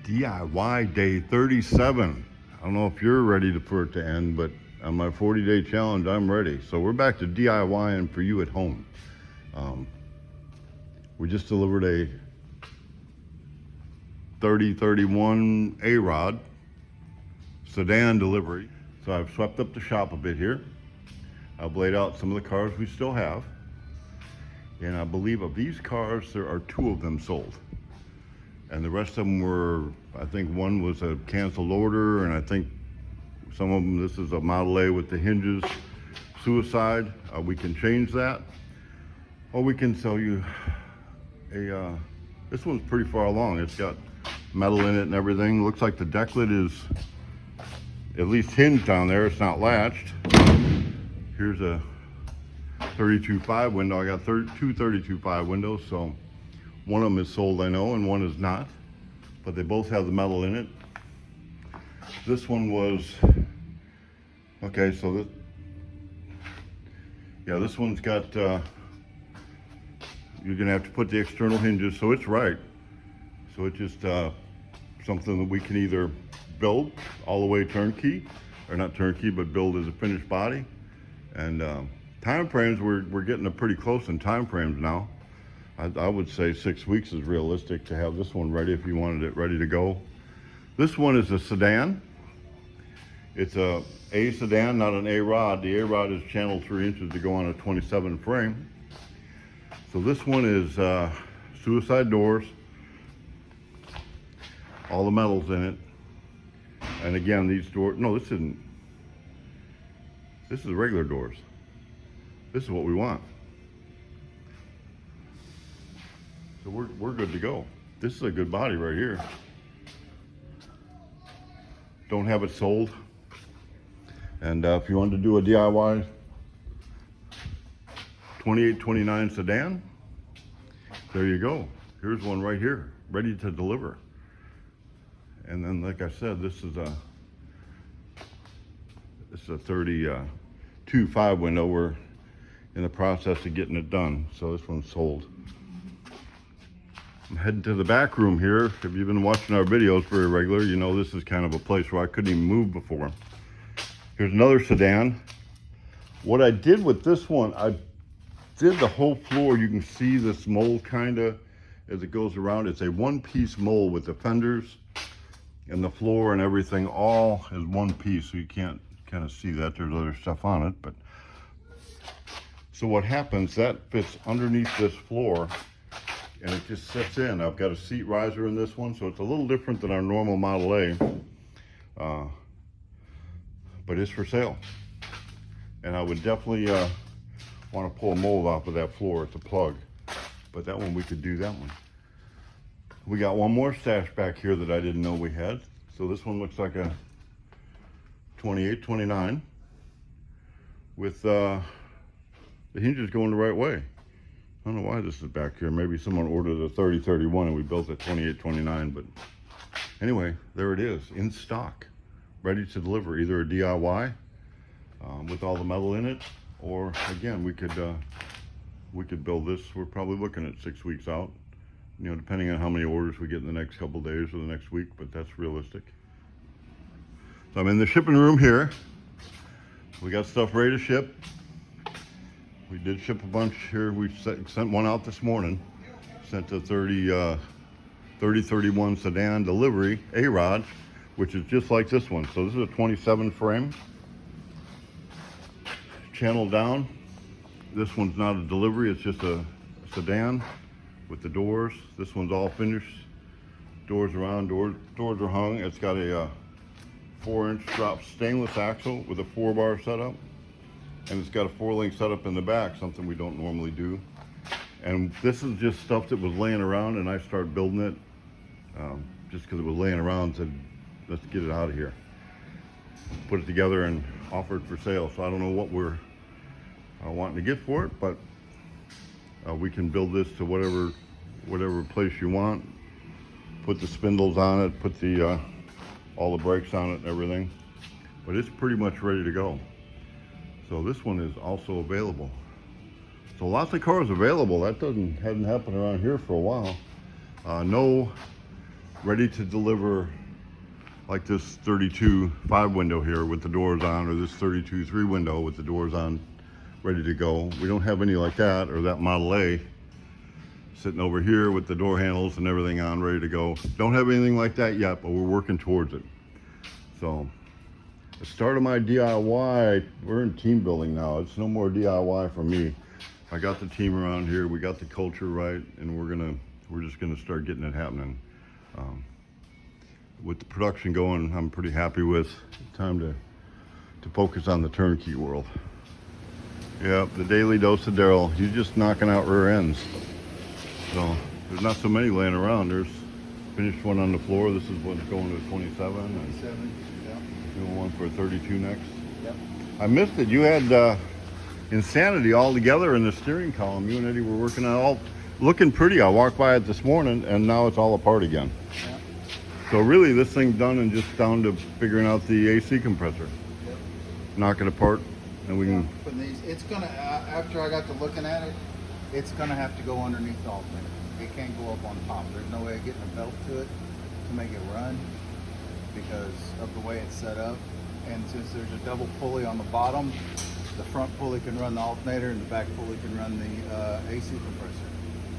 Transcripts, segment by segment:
DIY day 37. I don't know if you're ready for it to end, but on my 40-day challenge, I'm ready. So we're back to DIYing for you at home. We just delivered a 3031 A-Rod sedan delivery. So I've swept up the shop a bit here. I've laid out some of the cars we still have. And I believe of these cars, there are 2 of them sold. And the rest of them were, I think one was a canceled order, and I think some of them, this is a Model A with the hinges, suicide. We can change that. Or we can sell you a, this one's pretty far along. It's got metal in it and everything. Looks like the deck lid is at least hinged down there. It's not latched. Here's a 32.5 window. I got two 32.5 windows, so one of them is sold, I know, and one is not, but they both have the metal in it. This one was, okay, so this, yeah, this one's got, you're gonna have to put the external hinges, so it's right. So it's just something that we can either build all the way turnkey, or not turnkey, but build as a finished body. And time frames, we're getting pretty close in time frames now. I would say 6 weeks is realistic to have this one ready if you wanted it ready to go. This one is a sedan. It's a sedan, not an A-Rod. The A-Rod is channeled 3 inches to go on a 27 frame. So this one is suicide doors, all the metals in it. And again, these doors, no, this isn't. This is regular doors. This is what we want. So we're good to go. This is a good body right here. Don't have it sold. And if you wanted to do a DIY 2829 sedan, there you go. Here's one right here, ready to deliver. And then, like I said, this is a 32.5 window. We're in the process of getting it done. So this one's sold. I'm heading to the back room here. If you've been watching our videos very regular, you know this is kind of a place where I couldn't even move before. Here's another sedan. What I did with this one, I did the whole floor. You can see this mold kind of as it goes around. It's a one-piece mold with the fenders and the floor and everything all is one piece, so you can't kind of see that. There's other stuff on it, but so what happens, that fits underneath this floor and it just sits in. I've got a seat riser in this one, so it's a little different than our normal Model A, but it's for sale. And I would definitely want to pull a mold off of that floor. It's a plug, but that one we could do that one. We got one more stash back here that I didn't know we had. So this one looks like a 2829 with the hinges going the right way. I don't know why this is back here. Maybe someone ordered a 3031 and we built a 2829, but anyway, there it is in stock, ready to deliver. Either a DIY with all the metal in it, or again, we could build this. We're probably looking at 6 weeks out, you know, depending on how many orders we get in the next couple of days or the next week, but that's realistic. So I'm in the shipping room here. We got stuff ready to ship. We did ship a bunch here. We sent one out this morning. Sent a 3031 sedan delivery, A-Rod, which is just like this one. So this is a 27 frame. Channel down. This one's not a delivery, it's just a sedan with the doors. This one's all finished. Doors around, doors are hung. It's got a 4-inch drop stainless axle with a 4-bar setup. And it's got a 4-link setup in the back, something we don't normally do. And this is just stuff that was laying around, and I started building it just because it was laying around. Said, let's get it out of here. Put it together and offer it for sale. So I don't know what we're wanting to get for it, but we can build this to whatever place you want. Put the spindles on it, put the all the brakes on it and everything. But it's pretty much ready to go. So this one is also available. So lots of cars available. That hadn't happened around here for a while. No ready to deliver, like this 32 5 window here with the doors on, or this 32 3 window with the doors on, ready to go. We don't have any like that, or that Model A sitting over here with the door handles and everything on, ready to go. Don't have anything like that yet, but we're working towards it. So the start of my DIY, we're in team building now. It's no more DIY for me. I got the team around here, we got the culture right, and we're just gonna start getting it happening. With the production going, I'm pretty happy with. Time to focus on the turnkey world. Yep, the daily dose of Daryl. He's just knocking out rear ends. So there's not so many laying around. There's finished one on the floor. This is what's going to a 27, and 7, yeah. doing one for a 32 next. Yep. I missed it. You had Insanity all together in the steering column. You and Eddie were working on all looking pretty. I walked by it this morning, and now it's all apart again. Yeah. So really, this thing's done and just down to figuring out the AC compressor. Yep. Knock it apart, and we can. Putting these, it's gonna, after I got to looking at it, it's gonna have to go underneath the alternator. It can't go up on top. There's no way of getting a belt to it to make it run because of the way it's set up. And since there's a double pulley on the bottom, the front pulley can run the alternator and the back pulley can run the AC compressor.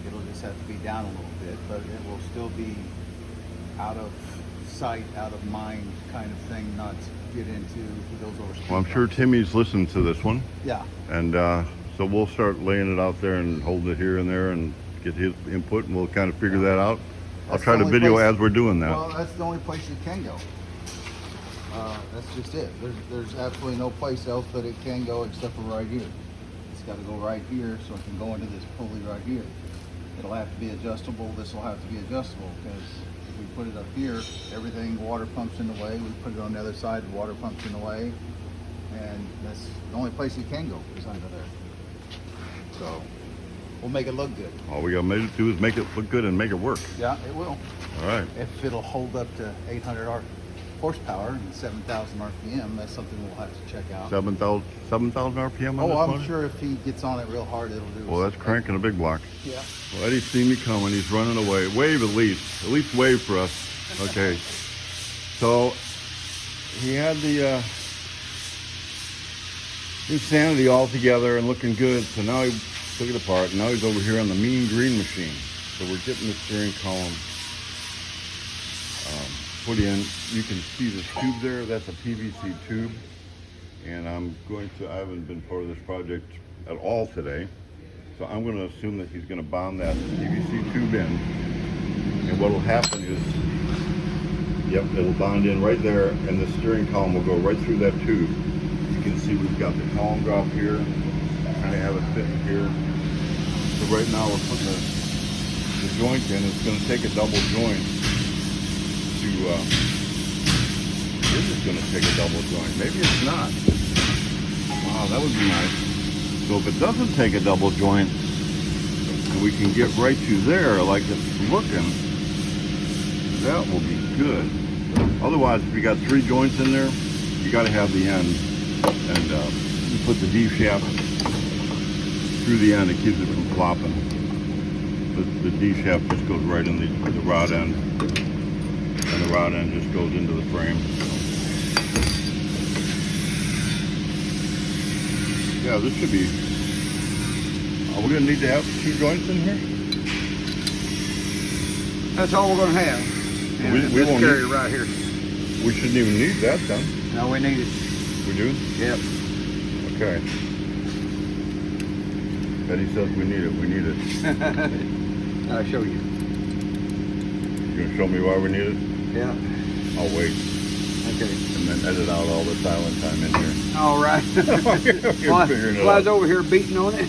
It'll just have to be down a little bit, but it will still be out of sight, out of mind kind of thing, not to get into those over. Well, I'm sure Timmy's listened to this one. Yeah. And so we'll start laying it out there and holding it here and there and get his input, and we'll kind of figure that out. I'll try to video as we're doing that. Well, that's the only place it can go. That's just it. There's absolutely no place else that it can go except for right here. It's got to go right here so it can go into this pulley right here. It'll have to be adjustable. This will have to be adjustable because if we put it up here, everything, water pumps in the way. We put it on the other side, the water pumps in the way. And that's the only place it can go is under there. So we'll make it look good. All we got to do is make it look good and make it work. Yeah, it will. All right. If it'll hold up to 800 horsepower and 7,000 RPM, that's something we'll have to check out. 7,000 RPM on Oh, this I'm motor? sure if he gets on it real hard, it'll do. Well, that's cranking a big block. Yeah. Well, Eddie's seen me coming. He's running away. Wave at least wave for us. Okay. So he had the Insanity all together and looking good. So now he took it apart. And now he's over here on the mean green machine. So we're getting the steering column put in. You can see this tube there. That's a PVC tube. And I haven't been part of this project at all today. So I'm going to assume that he's going to bond that PVC tube in. And what will happen is, yep, it'll bond in right there, and the steering column will go right through that tube. You can see we've got the column drop here, kind of have it fitting here. So right now we're putting the joint in. It's going to take a double joint to, this is going to take a double joint. Maybe it's not. Wow, that would be nice. So if it doesn't take a double joint, and we can get right to there like it's looking, that will be good. Otherwise, if you got 3 joints in there, you got to have the end, and you put the D shaft through the end. It keeps it from flopping. The D shaft just goes right in the rod end, and the rod end just goes into the frame. Yeah, this should be. Are we gonna need to have 2 joints in here? That's all we're gonna have. We won't carry need, it right here. We shouldn't even need that then. No, we need it. We do? Yep. Okay. Betty says we need it. We need it. I'll show you. You gonna show me why we need it? Yeah. I'll wait. Okay. And then edit out all the silent time in here. All right. You're figuring it I out. was over here beating on it.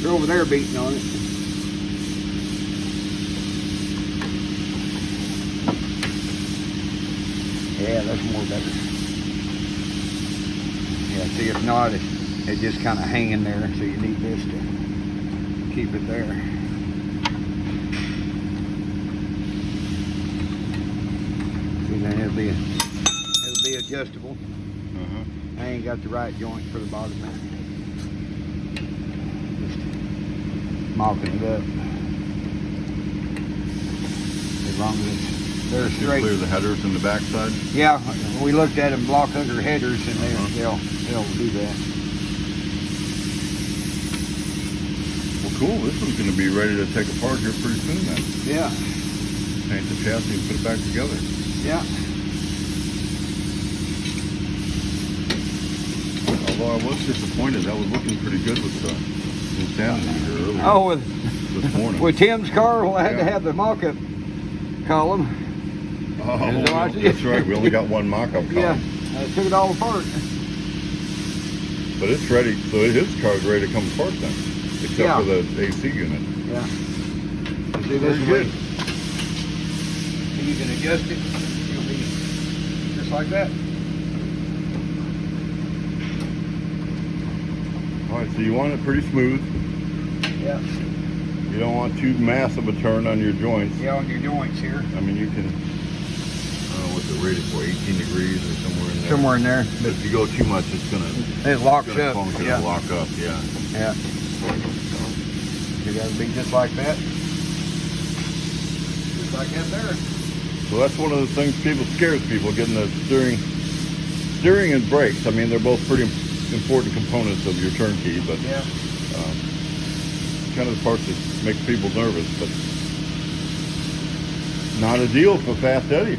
You're over there beating on it. Yeah, that's more better. Yeah, see, if not, it's just kind of hanging there, so you need this to keep it there. See, then it'll be adjustable. I ain't got the right joint for the bottom end. Just mocking it up. As long as it's They're You straight. clear the headers in the backside. Yeah, we looked at them block under headers, and they'll do that. Well, cool. This one's going to be ready to take apart here pretty soon then. Yeah, Paint the chassis and put it back together. yeah. Although I was disappointed, that was looking pretty good with the insanity here earlier Oh, this morning. with Tim's car, well, I had to Yeah. have the mock-up column. Oh, And so I- that's right. We only got one mock-up column. Yeah, I took it all apart. But it's ready. So his car's ready to come apart then, except Yeah. for the AC unit. Yeah. See, this Very is good. it. You can adjust it. It'll be just like that. All right, so you want it pretty smooth. Yeah. You don't want too massive a turn on your joints. Yeah, on your joints here. I mean, you can, I don't know what's it rated for, 18 degrees or somewhere in there. Somewhere in there. But if you go too much, it's gonna It locks gonna up. funk, Yeah. it'll lock up. Yeah. Yeah. You gotta be just like that. Just like that there. So that's one of the things scares people, getting the steering and brakes. I mean, they're both pretty important components of your turnkey, but Yeah. kind of the parts that make people nervous. But not a deal for Fast Eddie.